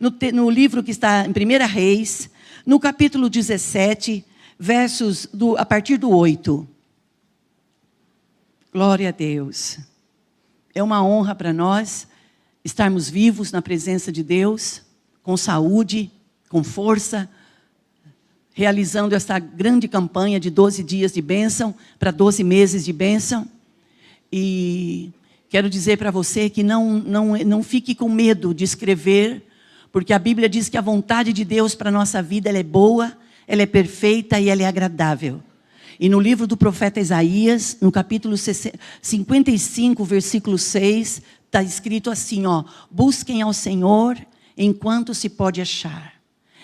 no livro que está em 1 Reis, no capítulo 17, a partir do 8. Glória a Deus. É uma honra para nós estarmos vivos na presença de Deus, com saúde, com força, realizando essa grande campanha de 12 dias de bênção, para 12 meses de bênção. E quero dizer para você que não fique com medo de escrever, porque a Bíblia diz que a vontade de Deus para a nossa vida, ela é boa, ela é perfeita e ela é agradável. E no livro do profeta Isaías, no capítulo 55, versículo 6, está escrito assim, ó: busquem ao Senhor enquanto se pode achar.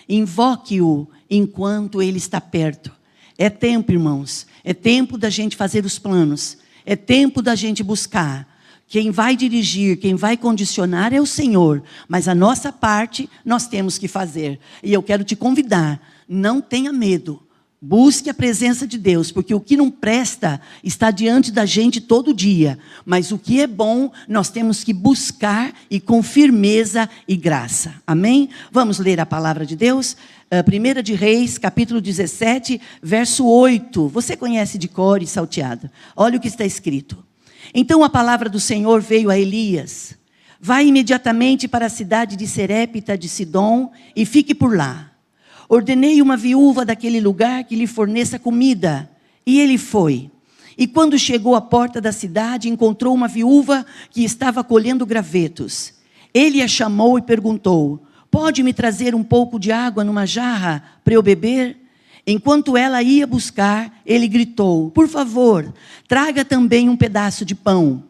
Invoque-o enquanto Ele está perto. É tempo, irmãos, é tempo da gente fazer os planos. É tempo da gente buscar. Quem vai dirigir, quem vai condicionar é o Senhor. Mas a nossa parte nós temos que fazer. E eu quero te convidar, não tenha medo. Busque a presença de Deus, porque o que não presta está diante da gente todo dia. Mas o que é bom, nós temos que buscar e com firmeza e graça. Amém? Vamos ler a palavra de Deus? 1 de Reis, capítulo 17, verso 8. Você conhece de cor e salteado. Olha o que está escrito. Então a palavra do Senhor veio a Elias. Vai imediatamente para a cidade de Serepta de Sidom e fique por lá. Ordenei uma viúva daquele lugar que lhe forneça comida. E ele foi. E quando chegou à porta da cidade, encontrou uma viúva que estava colhendo gravetos. Ele a chamou e perguntou: pode me trazer um pouco de água numa jarra para eu beber? Enquanto ela ia buscar, ele gritou: por favor, traga também um pedaço de pão.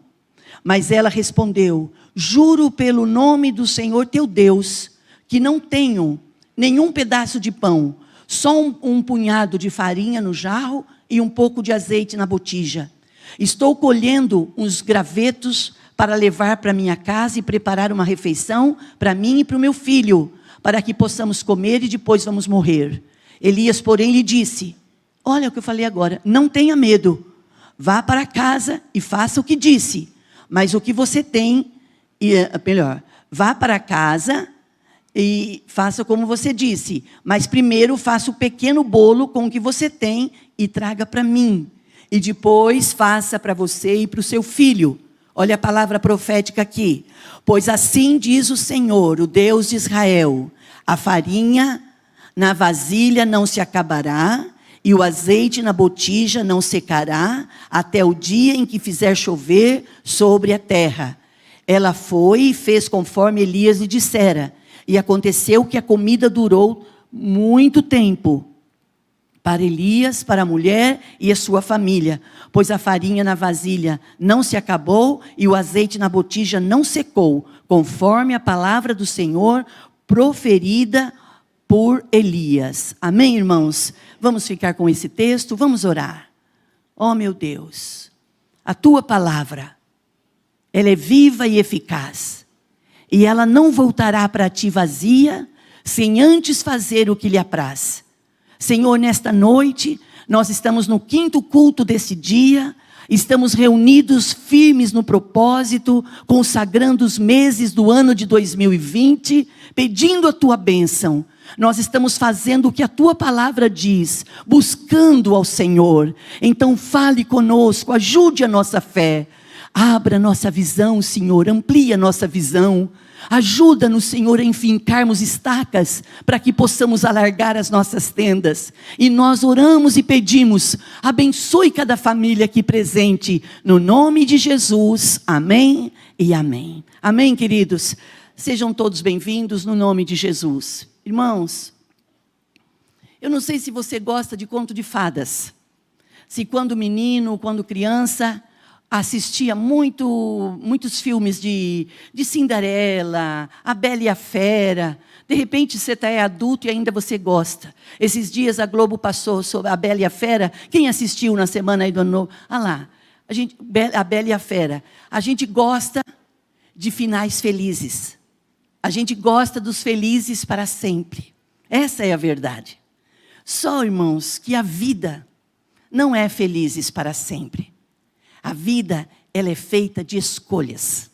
Mas ela respondeu: juro pelo nome do Senhor teu Deus, que não tenho nenhum pedaço de pão, só um punhado de farinha no jarro e um pouco de azeite na botija. Estou colhendo uns gravetos para levar para minha casa e preparar uma refeição para mim e para o meu filho, para que possamos comer e depois vamos morrer. Elias, porém, lhe disse: olha o que eu falei agora, não tenha medo, vá para casa e faça o que disse, mas o que você tem, vá para casa e faça como você disse, mas primeiro faça o pequeno bolo com o que você tem e traga para mim, e depois faça para você e para o seu filho. Olha a palavra profética aqui. Pois assim diz o Senhor, o Deus de Israel: a farinha na vasilha não se acabará, e o azeite na botija não secará, até o dia em que fizer chover sobre a terra. Ela foi e fez conforme Elias lhe dissera. E aconteceu que a comida durou muito tempo para Elias, para a mulher e a sua família, pois a farinha na vasilha não se acabou e o azeite na botija não secou, conforme a palavra do Senhor proferida por Elias. Amém, irmãos? Vamos ficar com esse texto, vamos orar. Oh, meu Deus, a tua palavra, ela é viva e eficaz. E ela não voltará para ti vazia, sem antes fazer o que lhe apraz. Senhor, nesta noite, nós estamos no 5º culto desse dia, estamos reunidos firmes no propósito, consagrando os meses do ano de 2020, pedindo a tua bênção. Nós estamos fazendo o que a tua palavra diz, buscando ao Senhor. Então fale conosco, ajude a nossa fé. Abra nossa visão, Senhor, amplia nossa visão. Ajuda-nos, Senhor, a enfincarmos estacas para que possamos alargar as nossas tendas. E nós oramos e pedimos, abençoe cada família aqui presente, no nome de Jesus, amém e amém. Amém, queridos? Sejam todos bem-vindos no nome de Jesus. Irmãos, eu não sei se você gosta de conto de fadas. Se quando menino, quando criança, assistia muitos filmes de Cinderela, A Bela e a Fera. De repente você é adulto e ainda você gosta. Esses dias a Globo passou sobre A Bela e a Fera. Quem assistiu na semana aí do ano novo? Ah lá, A Bela e a Fera. A gente gosta de finais felizes. A gente gosta dos felizes para sempre. Essa é a verdade. Só, irmãos, que a vida não é felizes para sempre. A vida, ela é feita de escolhas.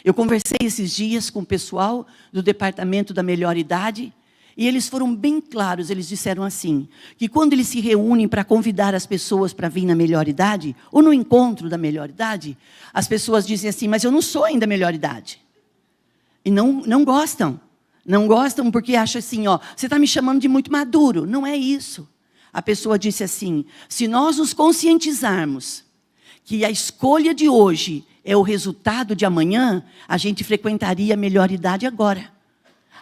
Eu conversei esses dias com o pessoal do departamento da melhor idade, e eles foram bem claros, eles disseram assim, que quando eles se reúnem para convidar as pessoas para vir na melhor idade, ou no encontro da melhor idade, as pessoas dizem assim, mas eu não sou ainda melhor idade. E não gostam. Não gostam porque acham assim, ó, você está me chamando de muito maduro. Não é isso. A pessoa disse assim, se nós nos conscientizarmos que a escolha de hoje é o resultado de amanhã, a gente frequentaria a melhor idade agora.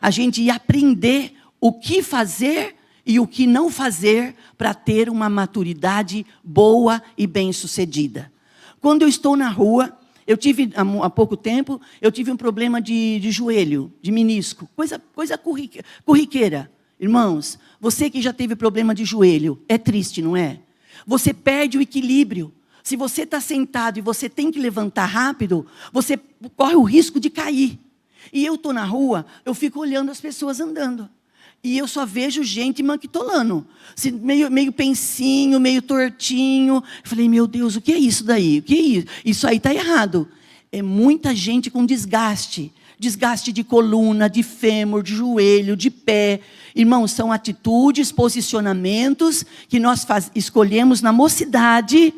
A gente ia aprender o que fazer e o que não fazer para ter uma maturidade boa e bem-sucedida. Quando eu estou na rua, eu tive, há pouco tempo, eu tive um problema de joelho, de menisco, coisa corriqueira. Irmãos, você que já teve problema de joelho, é triste, não é? Você perde o equilíbrio. Se você está sentado e você tem que levantar rápido, você corre o risco de cair. E eu estou na rua, eu fico olhando as pessoas andando. E eu só vejo gente manquitolando. Meio pensinho, meio tortinho. Eu falei, meu Deus, o que é isso daí? O que é isso? Isso aí está errado. É muita gente com desgaste. Desgaste de coluna, de fêmur, de joelho, de pé. Irmãos, são atitudes, posicionamentos que nós escolhemos na mocidade.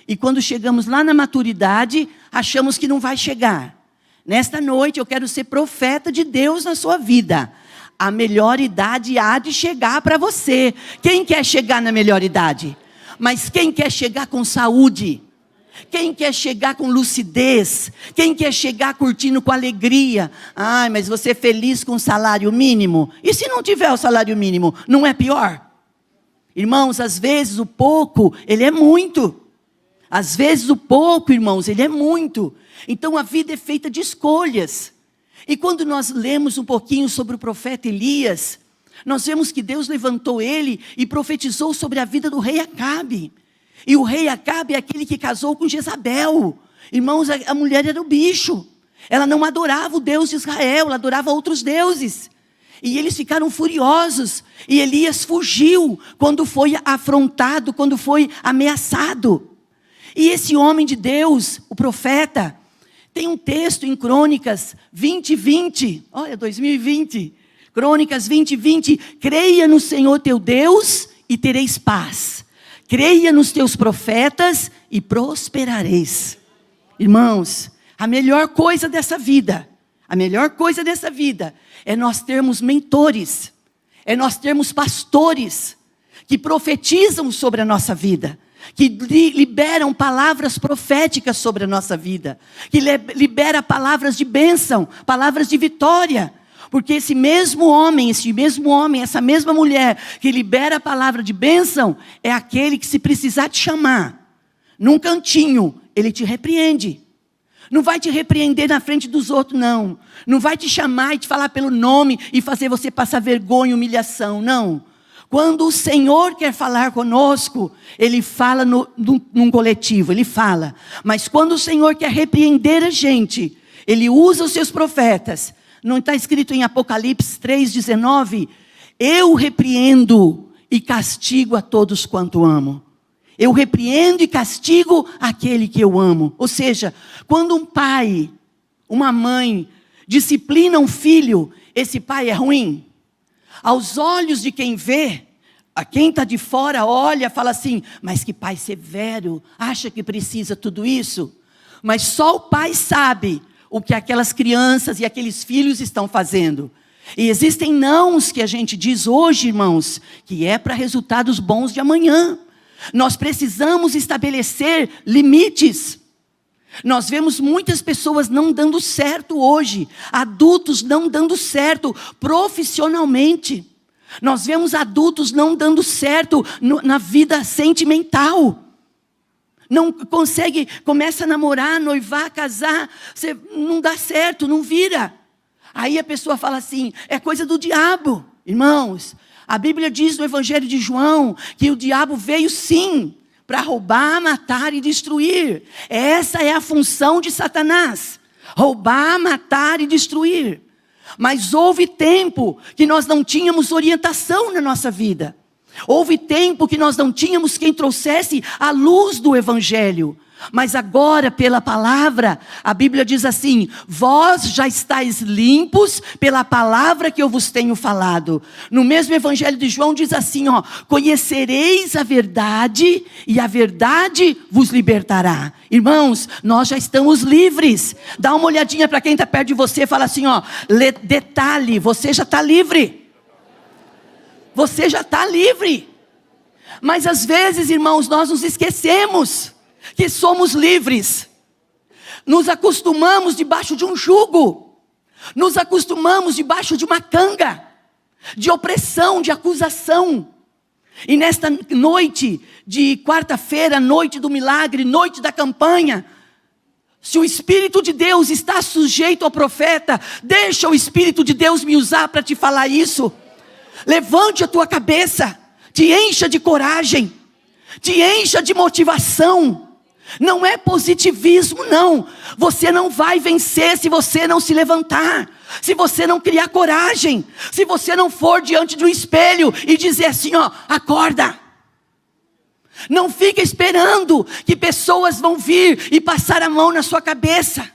E quando chegamos lá na maturidade, achamos que não vai chegar. Nesta noite eu quero ser profeta de Deus na sua vida. A melhor idade há de chegar para você. Quem quer chegar na melhor idade? Mas quem quer chegar com saúde? Quem quer chegar com lucidez? Quem quer chegar curtindo com alegria? Ai, mas você é feliz com o salário mínimo? E se não tiver o salário mínimo, não é pior? Irmãos, às vezes o pouco, ele é muito. Às vezes o pouco, irmãos, ele é muito. Então a vida é feita de escolhas. E quando nós lemos um pouquinho sobre o profeta Elias, nós vemos que Deus levantou ele e profetizou sobre a vida do rei Acabe. E o rei Acabe é aquele que casou com Jezabel. Irmãos, a mulher era o bicho. Ela não adorava o Deus de Israel, ela adorava outros deuses. E eles ficaram furiosos. E Elias fugiu quando foi afrontado, quando foi ameaçado. E esse homem de Deus, o profeta, tem um texto em Crônicas 20:20. Olha, 2020. Crônicas 20:20. Creia no Senhor teu Deus e tereis paz. Creia nos teus profetas e prosperareis. Irmãos, a melhor coisa dessa vida é nós termos mentores, é nós termos pastores que profetizam sobre a nossa vida, que liberam palavras proféticas sobre a nossa vida, que libera palavras de bênção, palavras de vitória, porque esse mesmo homem, essa mesma mulher que libera a palavra de bênção, é aquele que, se precisar te chamar num cantinho, ele te repreende. Não vai te repreender na frente dos outros, não. Não vai te chamar e te falar pelo nome e fazer você passar vergonha e humilhação, não. Quando o Senhor quer falar conosco, Ele fala num coletivo, Ele fala. Mas quando o Senhor quer repreender a gente, Ele usa os seus profetas. Não está escrito em Apocalipse 3:19? Eu repreendo e castigo a todos quanto amo. Eu repreendo e castigo aquele que eu amo. Ou seja, quando um pai, uma mãe, disciplina um filho, esse pai é ruim? Aos olhos de quem vê, a quem está de fora olha, fala assim, mas que pai severo, acha que precisa tudo isso? Mas só o pai sabe o que aquelas crianças e aqueles filhos estão fazendo. E existem nãos que a gente diz hoje, irmãos, que é para resultados bons de amanhã. Nós precisamos estabelecer limites. Nós vemos muitas pessoas não dando certo hoje, adultos não dando certo profissionalmente. Nós vemos adultos não dando certo na vida sentimental. Não consegue, começa a namorar, noivar, casar, não dá certo, não vira. Aí a pessoa fala assim, é coisa do diabo. Irmãos, a Bíblia diz no Evangelho de João que o diabo veio sim para roubar, matar e destruir. Essa é a função de Satanás. Roubar, matar e destruir. Mas houve tempo que nós não tínhamos orientação na nossa vida. Houve tempo que nós não tínhamos quem trouxesse a luz do Evangelho. Mas agora, pela palavra, a Bíblia diz assim: vós já estáis limpos pela palavra que eu vos tenho falado. No mesmo Evangelho de João diz assim, ó: conhecereis a verdade e a verdade vos libertará. Irmãos, nós já estamos livres. Dá uma olhadinha para quem está perto de você e fala assim, ó: detalhe, você já está livre. Você já está livre. Mas às vezes, irmãos, nós nos esquecemos que somos livres. Nos acostumamos debaixo de um jugo. Nos acostumamos debaixo de uma canga de opressão, de acusação. E nesta noite de quarta-feira, noite do milagre, noite da campanha, se o Espírito de Deus está sujeito ao profeta, deixa o Espírito de Deus me usar para te falar isso. Levante a tua cabeça, te encha de coragem, te encha de motivação. Não é positivismo, não. Você não vai vencer se você não se levantar, se você não criar coragem, se você não for diante de um espelho e dizer assim, ó: acorda. Não fica esperando que pessoas vão vir e passar a mão na sua cabeça.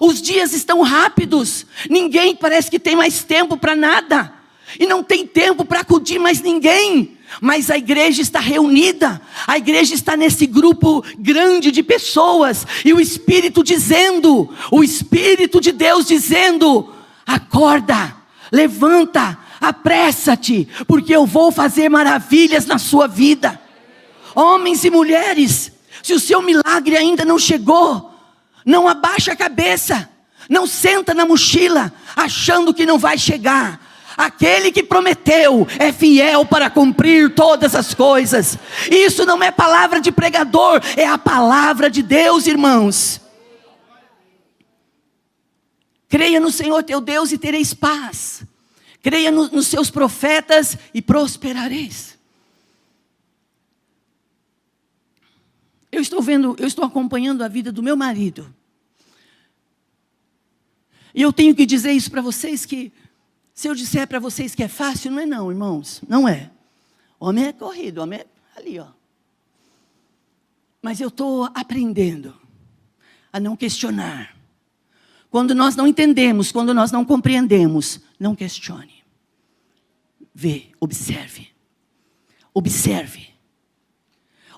Os dias estão rápidos, ninguém parece que tem mais tempo para nada, e não tem tempo para acudir mais ninguém. Mas a igreja está reunida, a igreja está nesse grupo grande de pessoas, e o Espírito dizendo, o Espírito de Deus dizendo: acorda, levanta, apressa-te, porque eu vou fazer maravilhas na sua vida. Homens e mulheres, se o seu milagre ainda não chegou, não abaixa a cabeça, não senta na mochila, achando que não vai chegar. Aquele que prometeu é fiel para cumprir todas as coisas. Isso não é palavra de pregador, é a palavra de Deus, irmãos. Creia no Senhor teu Deus e tereis paz. Creia nos seus profetas e prosperareis. Eu estou acompanhando a vida do meu marido. E eu tenho que dizer isso para vocês, que se eu disser para vocês que é fácil, não é não, irmãos. Não é. Homem é corrido, homem é ali, ó. Mas eu estou aprendendo a não questionar. Quando nós não entendemos, quando nós não compreendemos, não questione. Vê, observe. Observe.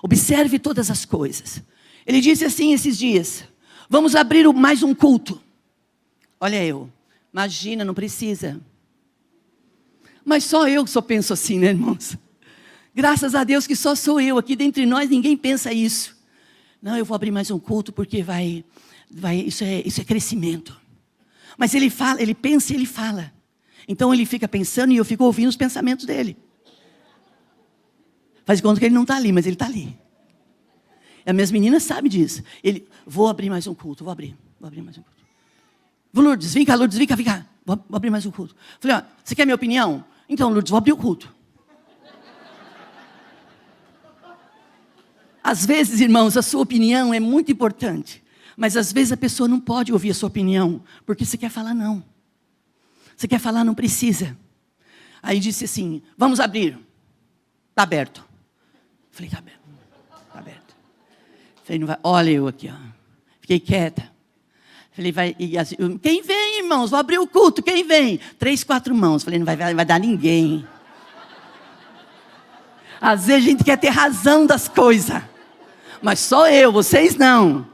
Observe todas as coisas. Ele disse assim esses dias: vamos abrir mais um culto. Olha eu, imagina, não precisa. Mas só eu que só penso assim, né, irmãos? Graças a Deus que só sou eu aqui dentre nós, ninguém pensa isso. Não, eu vou abrir mais um culto porque isso é crescimento. Mas ele fala, ele pensa e ele fala. Então ele fica pensando e eu fico ouvindo os pensamentos dele. Faz de conta que ele não está ali, mas ele está ali. E as minhas meninas sabem disso. Vou abrir mais um culto, vou abrir mais um culto. Lourdes, vem cá, vou abrir mais um culto. Falei, ó, você quer minha opinião? Então, Lourdes, vou abrir o culto. Às vezes, irmãos, a sua opinião é muito importante. Mas às vezes a pessoa não pode ouvir a sua opinião, porque você quer falar não. Você quer falar, não precisa. Aí disse assim, vamos abrir. Está aberto. Falei, está aberto. Está aberto. Falei, não vai. Olha eu aqui, ó. Fiquei quieta. Falei, quem vem, irmãos? Vou abrir o culto, quem vem? 3, 4 mãos. Falei, não vai dar ninguém. Às vezes a gente quer ter razão das coisas. Mas só eu, vocês não. Não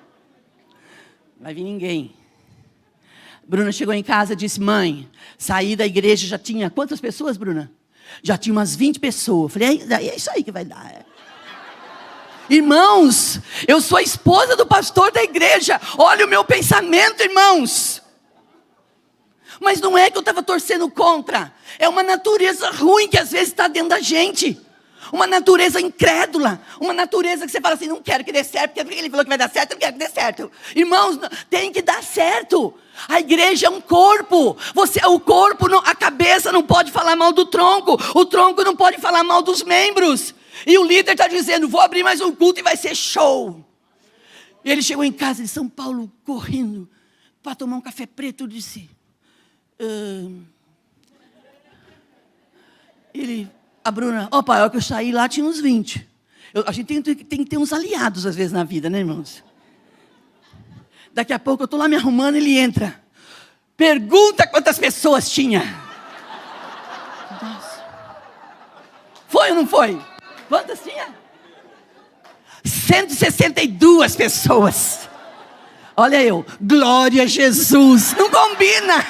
vai vir ninguém. Bruna chegou em casa e disse, mãe, saí da igreja, já tinha quantas pessoas, Bruna? Já tinha umas 20 pessoas. Falei, é isso aí que vai dar. Irmãos, eu sou a esposa do pastor da igreja. Olha o meu pensamento, irmãos. Mas não é que eu estava torcendo contra. É uma natureza ruim que às vezes está dentro da gente. Uma natureza incrédula. Uma natureza que você fala assim, não quero que dê certo, porque ele falou que vai dar certo, eu não quero que dê certo. Irmãos, tem que dar certo. A igreja é um corpo. O corpo, a cabeça não pode falar mal do tronco. O tronco não pode falar mal dos membros. E o líder está dizendo, vou abrir mais um culto e vai ser show. E ele chegou em casa de São Paulo, correndo, para tomar um café preto, disse... A Bruna, pai, a hora que eu saí lá tinha uns 20. A gente tem que ter uns aliados às vezes na vida, né, irmãos? Daqui a pouco eu estou lá me arrumando, ele entra. Pergunta quantas pessoas tinha. Nossa. Foi ou não foi? Quantas tinha? 162 pessoas. Olha eu, glória a Jesus. Não combina.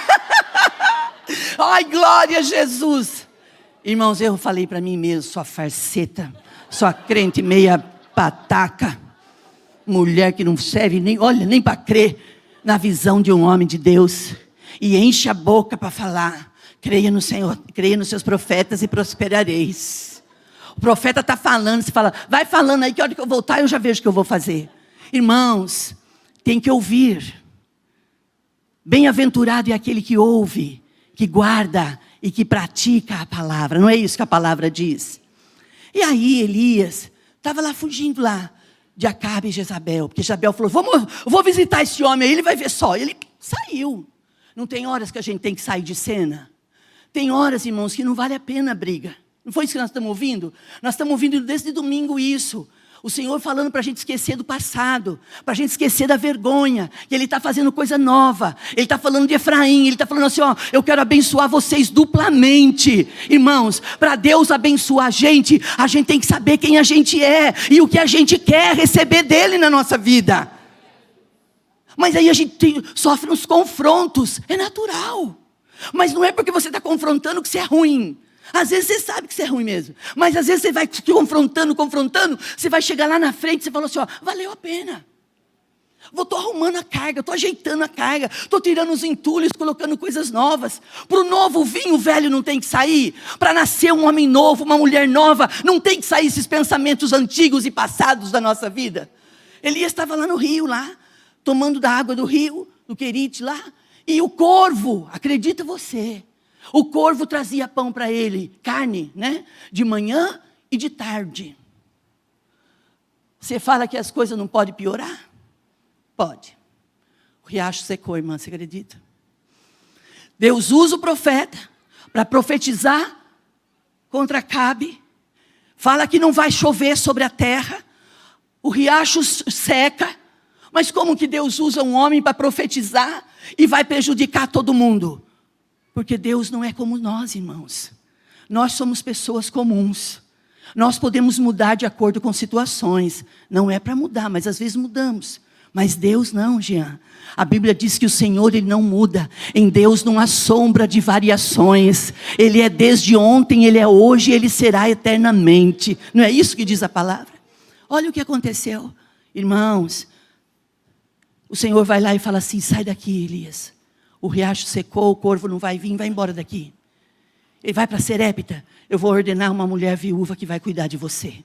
Ai, glória a Jesus. Irmãos, eu falei para mim mesmo, sua farseta, sua crente meia pataca, mulher que não serve nem, olha, nem para crer na visão de um homem de Deus. E enche a boca para falar. Creia no Senhor, creia nos seus profetas e prosperareis. O profeta está falando, você fala, vai falando aí que a hora que eu voltar eu já vejo o que eu vou fazer. Irmãos, tem que ouvir. Bem-aventurado é aquele que ouve, que guarda e que pratica a palavra. Não é isso que a palavra diz? E aí Elias estava lá fugindo lá de Acabe e Jezabel. Porque Jezabel falou, vou visitar esse homem aí, ele vai ver só. Ele saiu. Não tem horas que a gente tem que sair de cena? Tem horas, irmãos, que não vale a pena a briga. Não foi isso que nós estamos ouvindo? Nós estamos ouvindo desde domingo isso. O Senhor falando para a gente esquecer do passado, para a gente esquecer da vergonha, que Ele está fazendo coisa nova. Ele está falando de Efraim, Ele está falando assim, ó, eu quero abençoar vocês duplamente. Irmãos, para Deus abençoar a gente tem que saber quem a gente é, e o que a gente quer receber dEle na nossa vida. Mas aí a gente sofre uns confrontos, é natural. Mas não é porque você está confrontando que você é ruim. Às vezes você sabe que você é ruim mesmo. Mas às vezes você vai confrontando, você vai chegar lá na frente, você fala assim, ó, valeu a pena. Estou arrumando a carga, estou ajeitando a carga, estou tirando os entulhos, colocando coisas novas. Para o novo vinho, o velho não tem que sair. Para nascer um homem novo, uma mulher nova, não tem que sair esses pensamentos antigos e passados da nossa vida. Elias estava lá no rio, lá, tomando da água do rio, do Querite lá. E o corvo, acredita você, o corvo trazia pão para ele, carne, né? De manhã e de tarde. Você fala que as coisas não podem piorar? Pode. O riacho secou, irmã, você acredita? Deus usa o profeta para profetizar contra Acabe. Fala que não vai chover sobre a terra. O riacho seca. Mas como que Deus usa um homem para profetizar e vai prejudicar todo mundo? Porque Deus não é como nós, irmãos. Nós somos pessoas comuns. Nós podemos mudar de acordo com situações. Não é para mudar, mas às vezes mudamos. Mas Deus não, Jean. A Bíblia diz que o Senhor, Ele não muda. Em Deus não há sombra de variações. Ele é desde ontem, Ele é hoje, Ele será eternamente. Não é isso que diz a palavra? Olha o que aconteceu. Irmãos, o Senhor vai lá e fala assim, sai daqui, Elias. O riacho secou, o corvo não vai vir, vai embora daqui. Ele vai para Serepta, eu vou ordenar uma mulher viúva que vai cuidar de você.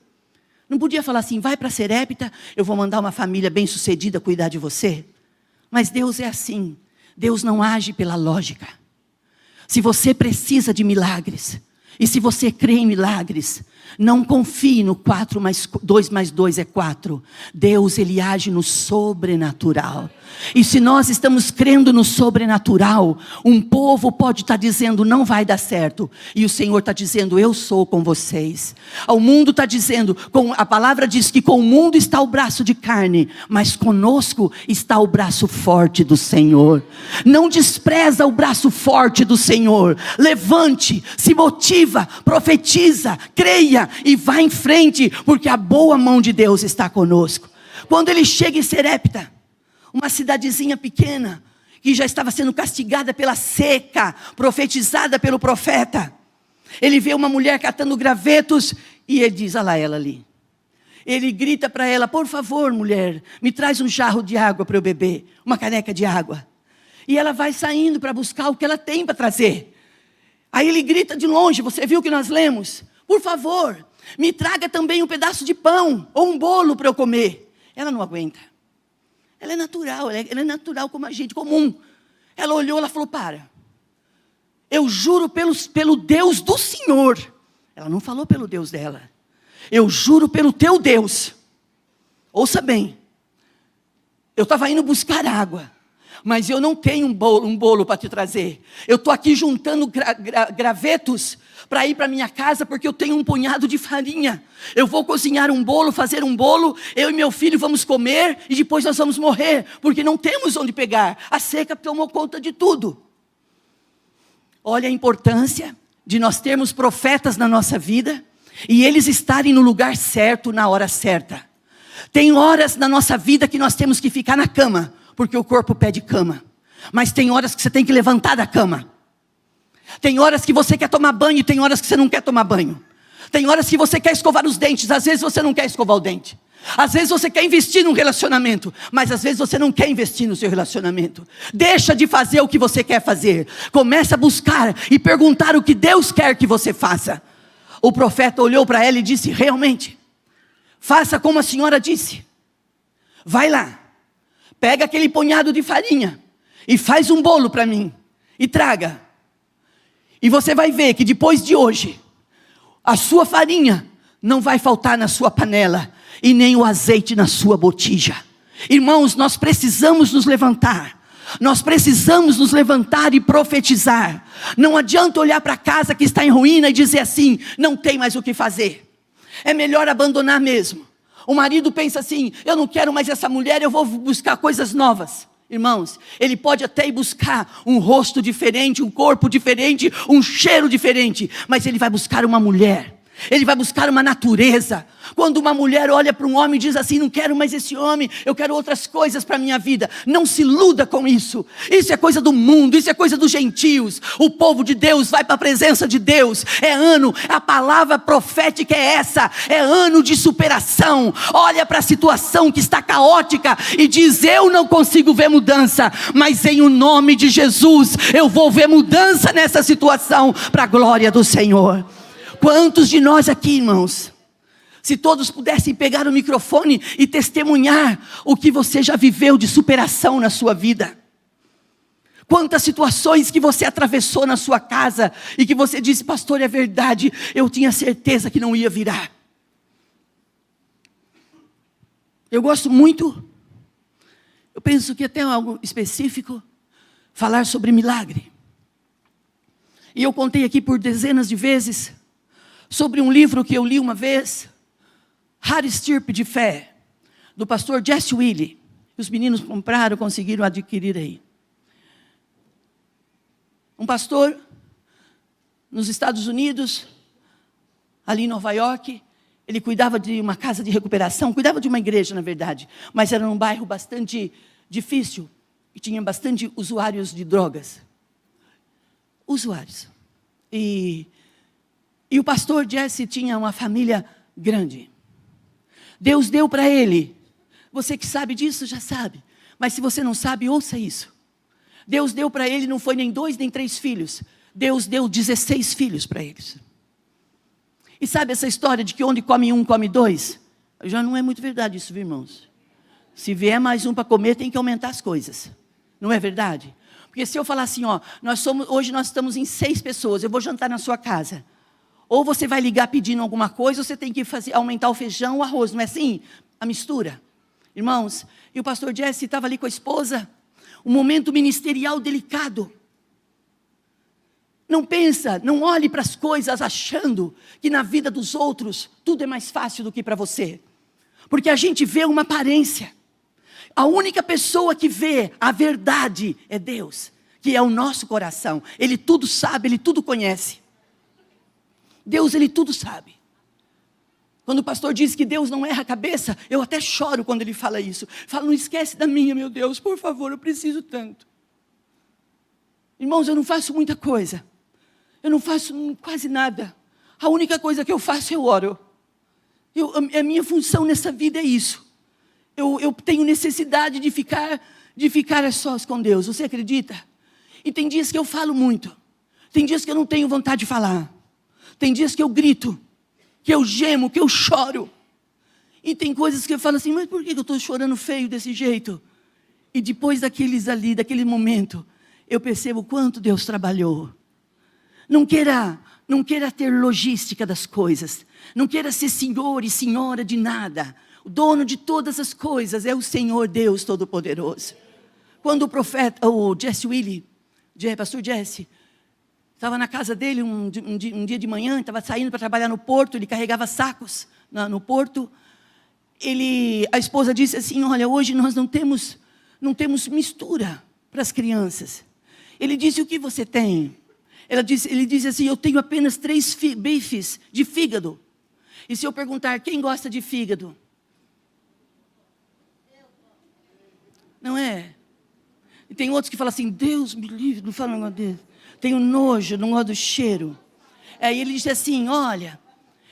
Não podia falar assim, vai para Serepta, eu vou mandar uma família bem sucedida cuidar de você. Mas Deus é assim, Deus não age pela lógica. Se você precisa de milagres, e se você crê em milagres, não confie no 2 mais 2 é 4. Deus, Ele age no sobrenatural. E se nós estamos crendo no sobrenatural, um povo pode estar dizendo, não vai dar certo. E o Senhor está dizendo, eu sou com vocês. O mundo está dizendo, a palavra diz que com o mundo está o braço de carne, mas conosco está o braço forte do Senhor. Não despreza o braço forte do Senhor. Levante, se motiva, profetiza, creia e vá em frente, porque a boa mão de Deus está conosco. Quando ele chega em Serepta, uma cidadezinha pequena, que já estava sendo castigada pela seca, profetizada pelo profeta. Ele vê uma mulher catando gravetos, e ele diz, olha lá ela ali. Ele grita para ela, por favor mulher, me traz um jarro de água para eu beber, uma caneca de água. E ela vai saindo para buscar o que ela tem para trazer. Aí ele grita de longe, você viu o que nós lemos? Por favor, me traga também um pedaço de pão, ou um bolo para eu comer. Ela não aguenta. Ela é natural, ela é natural como a gente, comum. Ela olhou, ela falou, para. Eu juro pelo Deus do Senhor. Ela não falou pelo Deus dela. Eu juro pelo teu Deus. Ouça bem. Eu estava indo buscar água. mas eu não tenho um bolo para te trazer. Eu estou aqui juntando gravetos para ir para minha casa, porque eu tenho um punhado de farinha. Eu vou cozinhar um bolo, fazer um bolo, eu e meu filho vamos comer, e depois nós vamos morrer, porque não temos onde pegar. A seca tomou conta de tudo. Olha a importância de nós termos profetas na nossa vida, e eles estarem no lugar certo, na hora certa. Tem horas na nossa vida que nós temos que ficar na cama, porque o corpo pede cama. Mas tem horas que você tem que levantar da cama. Tem horas que você quer tomar banho e tem horas que você não quer tomar banho. Tem horas que você quer escovar os dentes, às vezes você não quer escovar o dente. Às vezes você quer investir num relacionamento, mas às vezes você não quer investir no seu relacionamento. Deixa de fazer o que você quer fazer. Começa a buscar e perguntar o que Deus quer que você faça. O profeta olhou para ela e disse: realmente, faça como a senhora disse. Vai lá, pega aquele punhado de farinha e faz um bolo para mim e traga. E você vai ver que depois de hoje, a sua farinha não vai faltar na sua panela, e nem o azeite na sua botija. Irmãos, nós precisamos nos levantar. Nós precisamos nos levantar e profetizar. Não adianta olhar para a casa que está em ruína e dizer assim: não tem mais o que fazer. É melhor abandonar mesmo. O marido pensa assim: eu não quero mais essa mulher, eu vou buscar coisas novas. Irmãos, ele pode até ir buscar um rosto diferente, um corpo diferente, um cheiro diferente, mas ele vai buscar uma mulher, ele vai buscar uma natureza. Quando uma mulher olha para um homem e diz assim: não quero mais esse homem, eu quero outras coisas para a minha vida, não se iluda com isso. Isso é coisa do mundo, isso é coisa dos gentios. O povo de Deus vai para a presença de Deus. É ano, a palavra profética é essa, é ano de superação. Olha para a situação que está caótica e diz: eu não consigo ver mudança, mas em o nome de Jesus eu vou ver mudança nessa situação, para a glória do Senhor. Quantos de nós aqui, irmãos, se todos pudessem pegar o microfone e testemunhar o que você já viveu de superação na sua vida. Quantas situações que você atravessou na sua casa e que você disse: pastor, é verdade, eu tinha certeza que não ia virar. Eu gosto muito, eu penso que até algo específico, falar sobre milagre. E eu contei aqui por dezenas de vezes sobre um livro que eu li uma vez, Rara Estirpe de Fé, do pastor Jesse Willie. Os meninos compraram, conseguiram adquirir aí. Um pastor nos Estados Unidos, ali em Nova York, ele cuidava de uma casa de recuperação, cuidava de uma igreja, na verdade, mas era num bairro bastante difícil, e tinha bastante usuários de drogas. Usuários. E o pastor Jesse tinha uma família grande. Deus deu para ele. Você que sabe disso já sabe. Mas se você não sabe, ouça isso. Deus deu para ele, não foi nem 2 nem 3 filhos. Deus deu 16 filhos para eles. E sabe essa história de que onde come um, come 2? Já não é muito verdade isso, viu, irmãos? Se vier mais um para comer, tem que aumentar as coisas. Não é verdade? Porque se eu falar assim, ó, hoje nós estamos em 6 pessoas, eu vou jantar na sua casa. Ou você vai ligar pedindo alguma coisa, ou você tem que aumentar o feijão, o arroz, não é assim? A mistura. Irmãos, e o pastor Jesse estava ali com a esposa, um momento ministerial delicado. Não pensa, não olhe para as coisas achando que na vida dos outros tudo é mais fácil do que para você. Porque a gente vê uma aparência. A única pessoa que vê a verdade é Deus, que é o nosso coração. Ele tudo sabe, Ele tudo conhece. Deus, Ele tudo sabe. Quando o pastor diz que Deus não erra a cabeça, eu até choro quando ele fala isso. Falo: não esquece da minha, meu Deus, por favor, eu preciso tanto. Irmãos, eu não faço muita coisa. Eu não faço quase nada. A única coisa que eu faço, eu oro. A minha função nessa vida é isso. Eu tenho necessidade de ficar a sós com Deus. Você acredita? E tem dias que eu falo muito. Tem dias que eu não tenho vontade de falar. Tem dias que eu grito, que eu gemo, que eu choro. E tem coisas que eu falo assim: mas por que eu estou chorando feio desse jeito? E depois daquele momento, eu percebo quanto Deus trabalhou. Não queira ter logística das coisas. Não queira ser senhor e senhora de nada. O dono de todas as coisas é o Senhor Deus Todo-Poderoso. Quando o Jesse Willie, pastor Jesse, estava na casa dele um dia de manhã, estava saindo para trabalhar no porto, ele carregava sacos no porto. A esposa disse assim: olha, hoje nós não temos mistura para as crianças. Ele disse: o que você tem? Ele disse assim: eu tenho apenas 3 bifes de fígado. E se eu perguntar, quem gosta de fígado? Não é? E tem outros que falam assim: Deus me livre, não fala um negócio desse. Tenho nojo, não gosto do cheiro. Aí ele disse assim: olha,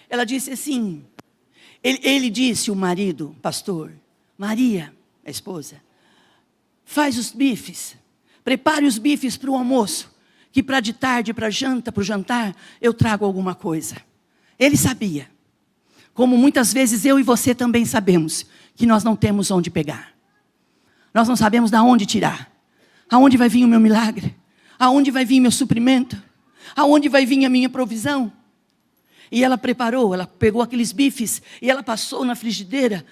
ela disse assim, ele disse, o marido, pastor, Maria, a esposa, faz os bifes, prepare os bifes para o almoço, que para de tarde, para o jantar, eu trago alguma coisa. Ele sabia, como muitas vezes eu e você também sabemos, que nós não temos onde pegar. Nós não sabemos de onde tirar. Aonde vai vir o meu milagre? Aonde vai vir meu suprimento? Aonde vai vir a minha provisão? E ela preparou, ela pegou aqueles bifes, e ela passou na frigideira,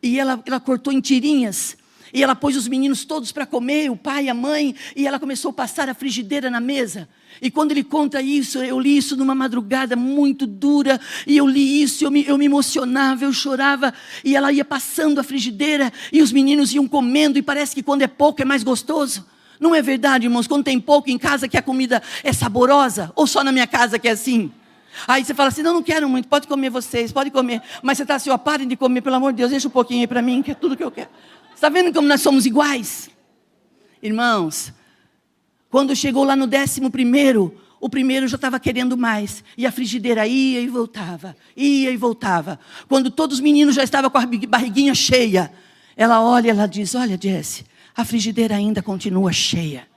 e ela cortou em tirinhas, e ela pôs os meninos todos para comer, o pai, a mãe, e ela começou a passar a frigideira na mesa. E quando ele conta isso, eu li isso numa madrugada muito dura, e eu li isso, eu me emocionava, eu chorava, e ela ia passando a frigideira, e os meninos iam comendo, e parece que quando é pouco é mais gostoso. Não é verdade, irmãos? Quando tem pouco em casa que a comida é saborosa, ou só na minha casa que é assim? Aí você fala assim: não quero muito, pode comer vocês, pode comer. Mas você está assim: ó, parem de comer, pelo amor de Deus, deixa um pouquinho aí para mim, que é tudo que eu quero. Você está vendo como nós somos iguais? Irmãos, quando chegou lá no 11º, o primeiro já estava querendo mais. E a frigideira ia e voltava, ia e voltava. Quando todos os meninos já estavam com a barriguinha cheia, ela olha e ela diz: olha, Jesse, a frigideira ainda continua cheia.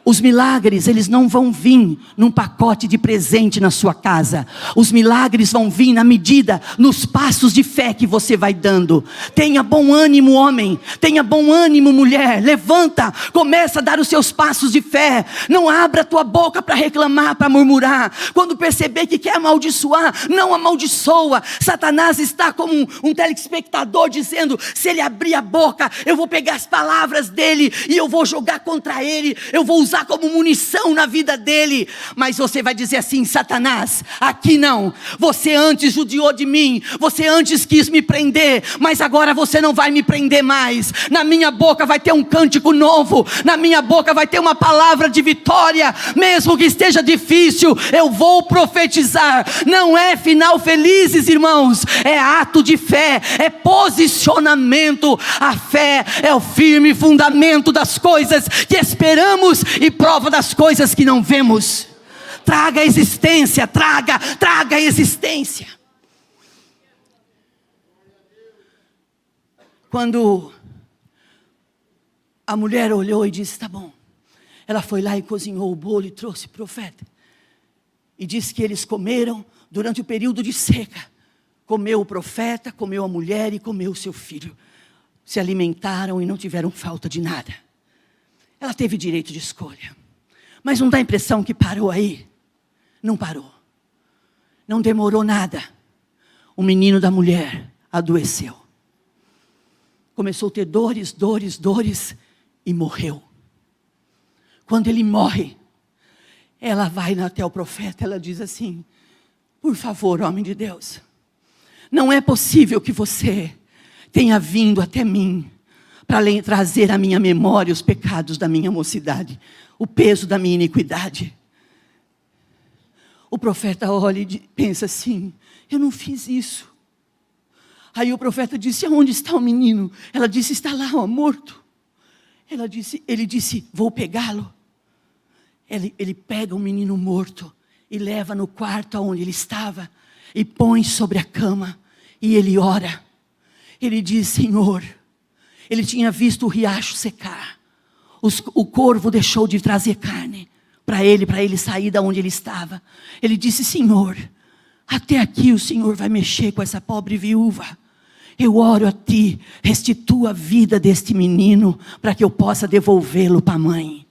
Os milagres, eles não vão vir num pacote de presente na sua casa. Os milagres vão vir na medida, nos passos de fé que você vai dando. Tenha bom ânimo, homem. Tenha bom ânimo, mulher. Levanta, começa a dar os seus passos de fé. Não abra a tua boca para reclamar, para murmurar. Quando perceber que quer amaldiçoar, não amaldiçoa. Satanás está como um telespectador dizendo: se ele abrir a boca, eu vou pegar as palavras dele e eu vou jogar contra ele. Eu vou usar como munição na vida dele. Mas você vai dizer assim: Satanás, aqui não. Você antes judiou de mim, você antes quis me prender, mas agora você não vai me prender mais. Na minha boca vai ter um cântico novo, na minha boca vai ter uma palavra de vitória. Mesmo que esteja difícil, eu vou profetizar. Não é final felizes, irmãos, é ato de fé, é posicionamento. A fé é o firme fundamento das coisas que esperamos e prova das coisas que não vemos. Traga a existência, traga a existência. Quando a mulher olhou e disse: tá bom, ela foi lá e cozinhou o bolo e trouxe o profeta, e disse que eles comeram durante o período de seca. Comeu o profeta, comeu a mulher e comeu o seu filho. Se alimentaram e não tiveram falta de nada. Ela teve direito de escolha. Mas não dá a impressão que parou aí? Não parou. Não demorou nada. O menino da mulher adoeceu. Começou a ter dores e morreu. Quando ele morre, ela vai até o profeta, ela diz assim: por favor, homem de Deus, não é possível que você tenha vindo até mim para trazer à minha memória os pecados da minha mocidade, o peso da minha iniquidade. O profeta olha e pensa assim: eu não fiz isso. Aí o profeta disse: aonde está o menino? Ela disse: está lá, ó, morto. Ele disse: vou pegá-lo. Ele pega o menino morto e leva no quarto onde ele estava e põe sobre a cama, e ele ora. Ele diz: Senhor, ele tinha visto o riacho secar, o corvo deixou de trazer carne para ele sair da onde ele estava. Ele disse: Senhor, até aqui o Senhor vai mexer com essa pobre viúva. Eu oro a Ti, restitua a vida deste menino, para que eu possa devolvê-lo para a mãe.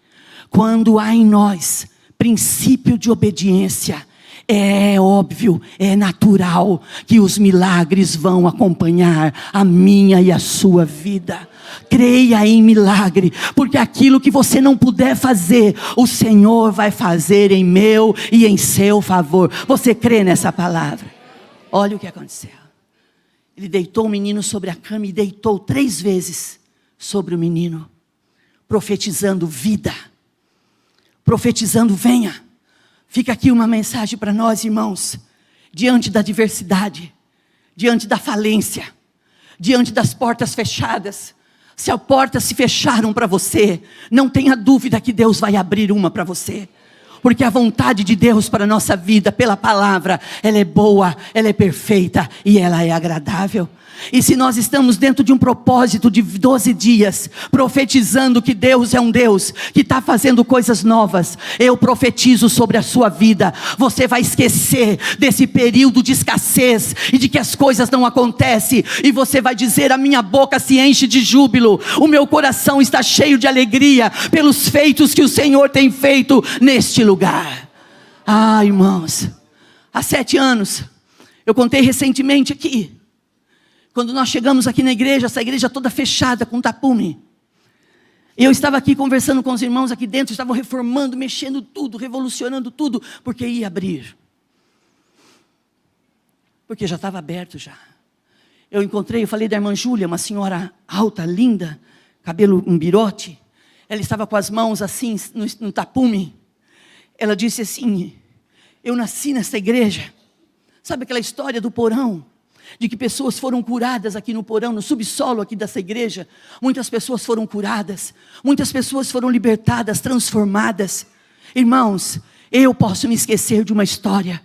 Quando há em nós princípio de obediência, É óbvio, é natural que os milagres vão acompanhar a minha e a sua vida. Creia em milagre, porque aquilo que você não puder fazer, o Senhor vai fazer em meu e em seu favor. Você crê nessa palavra? Olha o que aconteceu. Ele deitou o menino sobre a cama e deitou 3 vezes sobre o menino, profetizando vida, profetizando venha. Fica aqui uma mensagem para nós, irmãos. Diante da adversidade, diante da falência, diante das portas fechadas, se as portas se fecharam para você, não tenha dúvida que Deus vai abrir uma para você. Porque a vontade de Deus para a nossa vida, pela palavra, ela é boa, ela é perfeita e ela é agradável. E se nós estamos dentro de um propósito de 12 dias, profetizando que Deus é um Deus que está fazendo coisas novas, eu profetizo sobre a sua vida, você vai esquecer desse período de escassez, e de que as coisas não acontecem, e você vai dizer: a minha boca se enche de júbilo, o meu coração está cheio de alegria, pelos feitos que o Senhor tem feito neste lugar. Ah, irmãos, há 7 anos, eu contei recentemente aqui, quando nós chegamos aqui na igreja, essa igreja toda fechada com tapume. Eu estava aqui conversando com os irmãos aqui dentro, estavam reformando, mexendo tudo, revolucionando tudo, porque ia abrir. Porque já estava aberto já. Eu falei da irmã Júlia, uma senhora alta, linda, cabelo um birote. Ela estava com as mãos assim, no tapume. Ela disse assim: eu nasci nessa igreja. Sabe aquela história do porão? De que pessoas foram curadas aqui no porão, no subsolo aqui dessa igreja. Muitas pessoas foram curadas, muitas pessoas foram libertadas, transformadas. Irmãos, eu posso me esquecer de uma história,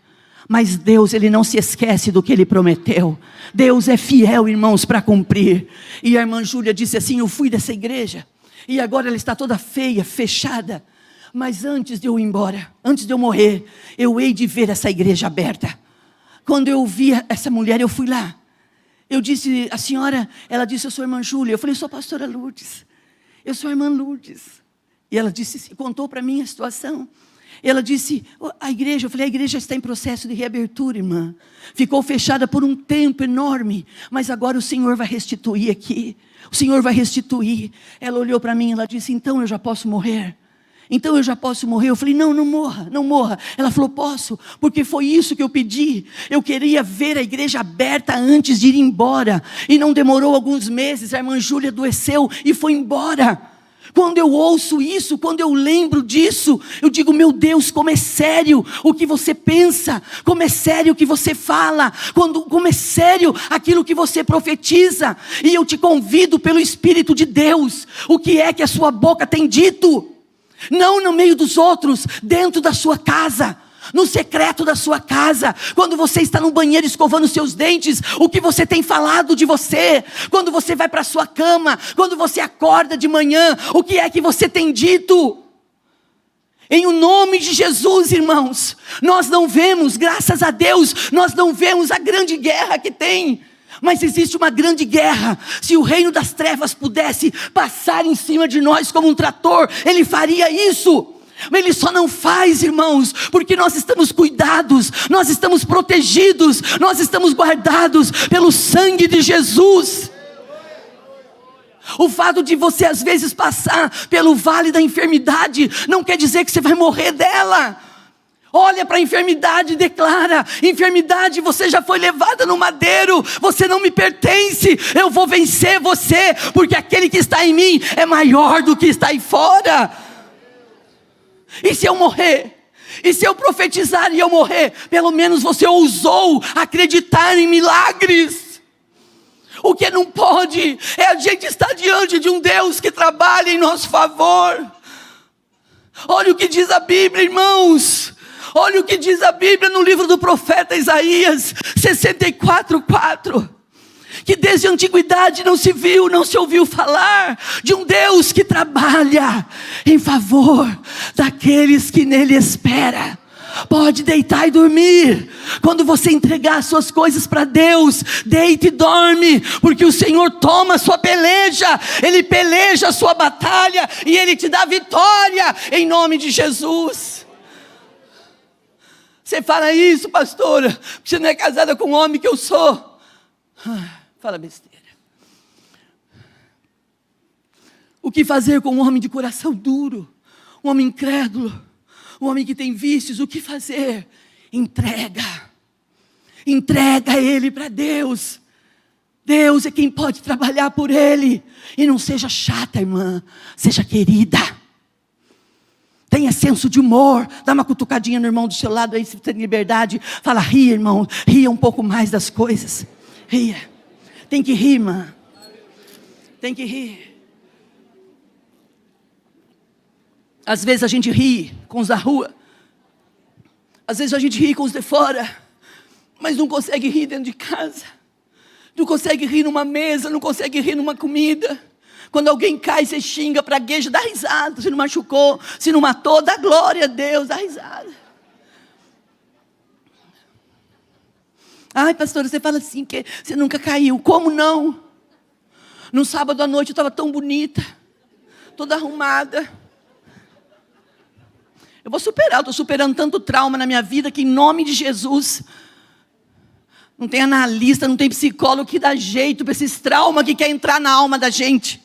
mas Deus, Ele não se esquece do que Ele prometeu. Deus é fiel, irmãos, para cumprir. E a irmã Júlia disse assim: eu fui dessa igreja, e agora ela está toda feia, fechada. Mas antes de eu ir embora, antes de eu morrer, eu hei de ver essa igreja aberta. Quando eu vi essa mulher, eu fui lá. Eu disse: a senhora, ela disse: eu sou a irmã Júlia. Eu falei: eu sou a pastora Lourdes. Eu sou a irmã Lourdes. E ela disse, contou para mim a situação. Ela disse: a igreja, eu falei: a igreja está em processo de reabertura, irmã. Ficou fechada por um tempo enorme, mas agora o Senhor vai restituir aqui. O Senhor vai restituir. Ela olhou para mim e ela disse: então eu já posso morrer? Então eu já posso morrer? Eu falei: não, não morra, não morra. Ela falou: posso, porque foi isso que eu pedi. Eu queria ver a igreja aberta antes de ir embora. E não demorou alguns meses, a irmã Júlia adoeceu e foi embora. Quando eu ouço isso, quando eu lembro disso, eu digo: meu Deus, como é sério o que você pensa, como é sério o que você fala, como é sério aquilo que você profetiza. E eu te convido pelo Espírito de Deus: o que é que a sua boca tem dito? Não no meio dos outros, dentro da sua casa, no secreto da sua casa, quando você está no banheiro escovando seus dentes, o que você tem falado de você? Quando você vai para a sua cama, quando você acorda de manhã, o que é que você tem dito? Em o nome de Jesus, irmãos, nós não vemos, graças a Deus, nós não vemos a grande guerra que tem. Mas existe uma grande guerra. Se o reino das trevas pudesse passar em cima de nós como um trator, ele faria isso. Mas ele só não faz, irmãos, porque nós estamos cuidados, nós estamos protegidos, nós estamos guardados pelo sangue de Jesus. O fato de você às vezes passar pelo vale da enfermidade não quer dizer que você vai morrer dela. Olha para a enfermidade e declara: enfermidade, você já foi levada no madeiro, você não me pertence, eu vou vencer você, porque aquele que está em mim é maior do que está aí fora. E se eu morrer? E se eu profetizar e eu morrer? Pelo menos você ousou acreditar em milagres. O que não pode é a gente estar diante de um Deus que trabalha em nosso favor. Olha o que diz a Bíblia, irmãos. Olha o que diz a Bíblia no livro do profeta Isaías 64:4. Que desde a antiguidade não se viu, não se ouviu falar de um Deus que trabalha em favor daqueles que nele esperam. Pode deitar e dormir. Quando você entregar as suas coisas para Deus, deite e dorme, porque o Senhor toma a sua peleja, Ele peleja a sua batalha e Ele te dá vitória em nome de Jesus. Você fala isso, pastora, porque você não é casada com o homem que eu sou. Fala besteira. O que fazer com um homem de coração duro? Um homem incrédulo? Um homem que tem vícios? O que fazer? Entrega. Entrega ele para Deus. Deus é quem pode trabalhar por ele. E não seja chata, irmã. Seja querida. Tenha senso de humor. Dá uma cutucadinha no irmão do seu lado aí, se você tem liberdade. Fala, ria, irmão. Ria um pouco mais das coisas. Ria. Tem que rir, irmã. Tem que rir. Às vezes a gente ri com os da rua. Às vezes a gente ri com os de fora. Mas não consegue rir dentro de casa. Não consegue rir numa mesa. Não consegue rir numa comida. Quando alguém cai, você xinga, pragueja, dá risada. Se não machucou, se não matou, dá glória a Deus, dá risada. Ai, pastora, você fala assim que você nunca caiu. Como não? No sábado à noite eu estava tão bonita. Toda arrumada. Eu vou superar, eu estou superando tanto trauma na minha vida que em nome de Jesus, não tem analista, não tem psicólogo que dá jeito para esses traumas que quer entrar na alma da gente.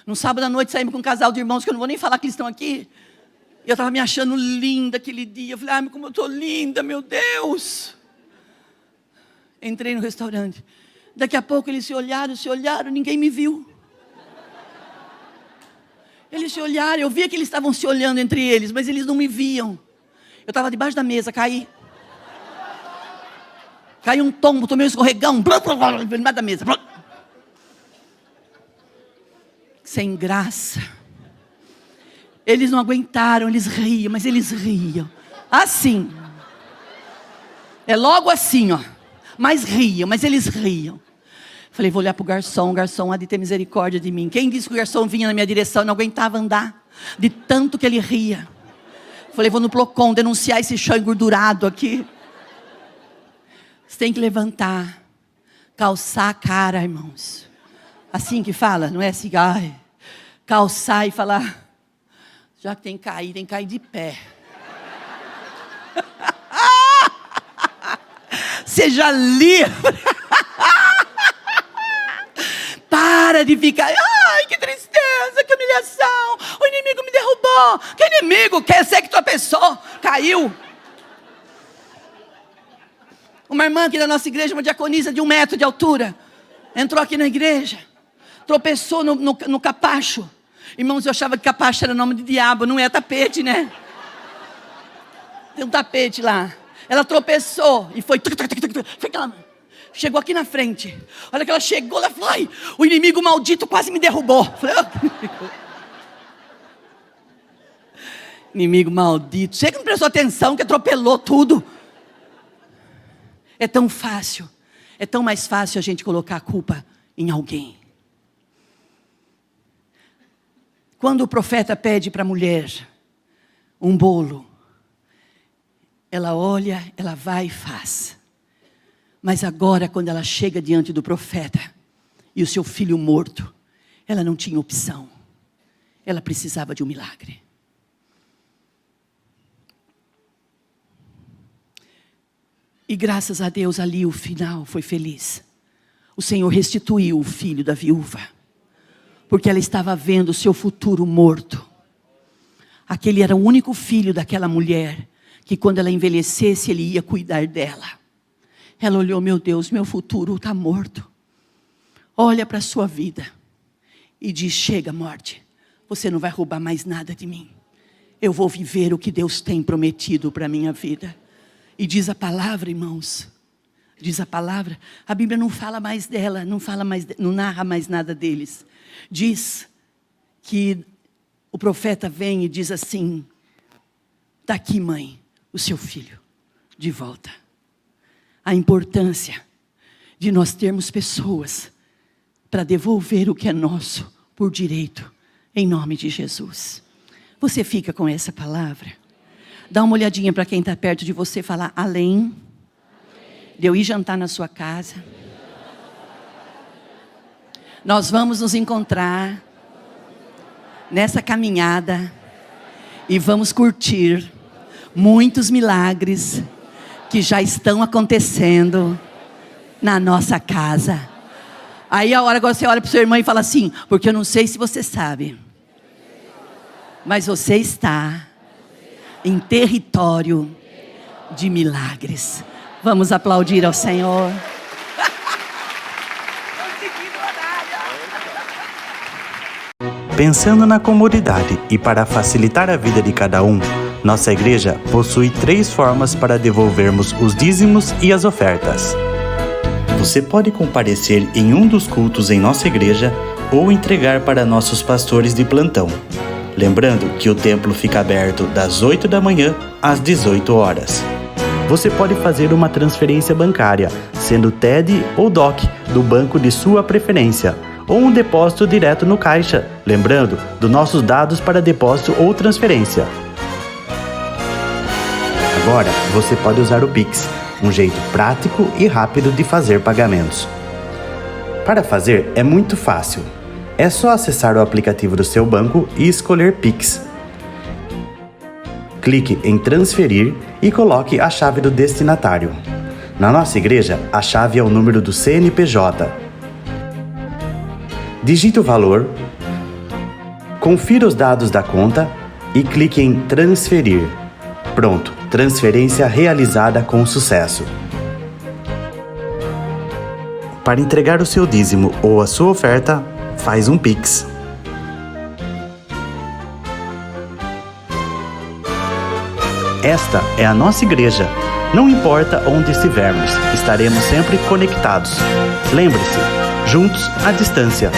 No sábado à noite saímos com um casal de irmãos, que eu não vou nem falar que eles estão aqui. E eu estava me achando linda aquele dia. Eu falei, ai, como eu estou linda, meu Deus. Entrei no restaurante. Daqui a pouco eles se olharam, ninguém me viu. Eles se olharam, eu via que eles estavam se olhando entre eles, mas eles não me viam. Eu estava debaixo da mesa, caí um tombo, tomei um escorregão, debaixo da mesa. Sem graça. Eles não aguentaram, eles riam, mas eles riam. Assim. É logo assim, ó. Mas riam, mas eles riam. Falei, vou olhar para o garçom há de ter misericórdia de mim. Quem disse que o garçom vinha na minha direção? Eu não aguentava andar, de tanto que ele ria. Falei, vou no Procon denunciar esse chão engordurado aqui. Você tem que levantar, calçar a cara, irmãos. Assim que fala, não é assim? Ai, calçar e falar, já que tem que cair de pé. Seja livre. Para de ficar, ai, que tristeza, que humilhação. O inimigo me derrubou. Que inimigo? Quer ser que tua pessoa caiu? Uma irmã aqui da nossa igreja, uma diaconisa de 1 metro de altura, entrou aqui na igreja, tropeçou no capacho. Irmãos, eu achava que capacho era nome de diabo, não é tapete, né? Tem um tapete lá. Ela tropeçou e foi aquela... Chegou aqui na frente. Olha que ela chegou, ela falou, ai, o inimigo maldito quase me derrubou. Falei, inimigo maldito. Você que não prestou atenção, que atropelou tudo. É tão fácil. É tão mais fácil a gente colocar a culpa em alguém. Quando o profeta pede para a mulher um bolo, ela olha, ela vai e faz. Mas agora, quando ela chega diante do profeta e o seu filho morto, ela não tinha opção. Ela precisava de um milagre. E graças a Deus ali o final foi feliz. O Senhor restituiu o filho da viúva, porque ela estava vendo o seu futuro morto. Aquele era o único filho daquela mulher, que quando ela envelhecesse, ele ia cuidar dela. Ela olhou, meu Deus, meu futuro está morto. Olha para a sua vida e diz, chega morte, você não vai roubar mais nada de mim. Eu vou viver o que Deus tem prometido para a minha vida. E diz a palavra, irmãos, diz a palavra, a Bíblia não fala mais dela, não narra mais nada deles. Diz que o profeta vem e diz assim, está aqui, mãe, o seu filho, de volta. A importância de nós termos pessoas para devolver o que é nosso por direito, em nome de Jesus. Você fica com essa palavra? Dá uma olhadinha para quem está perto de você e falar, além de eu ir jantar na sua casa, nós vamos nos encontrar nessa caminhada e vamos curtir muitos milagres que já estão acontecendo na nossa casa. Aí a hora agora você olha para o seu irmão e fala assim: porque eu não sei se você sabe, mas você está em território de milagres. Vamos aplaudir ao Senhor. Pensando na comunidade e para facilitar a vida de cada um, nossa igreja possui 3 formas para devolvermos os dízimos e as ofertas. Você pode comparecer em um dos cultos em nossa igreja ou entregar para nossos pastores de plantão. Lembrando que o templo fica aberto das 8 da manhã às 18 horas. Você pode fazer uma transferência bancária, sendo TED ou DOC, do banco de sua preferência, ou um depósito direto no caixa, lembrando dos nossos dados para depósito ou transferência. Agora, você pode usar o Pix, um jeito prático e rápido de fazer pagamentos. Para fazer, é muito fácil. É só acessar o aplicativo do seu banco e escolher Pix. Clique em transferir e coloque a chave do destinatário. Na nossa igreja, a chave é o número do CNPJ. Digite o valor, confira os dados da conta e clique em transferir. Pronto, transferência realizada com sucesso. Para entregar o seu dízimo ou a sua oferta, faz um Pix. Esta é a nossa igreja. Não importa onde estivermos, estaremos sempre conectados. Lembre-se, juntos à distância.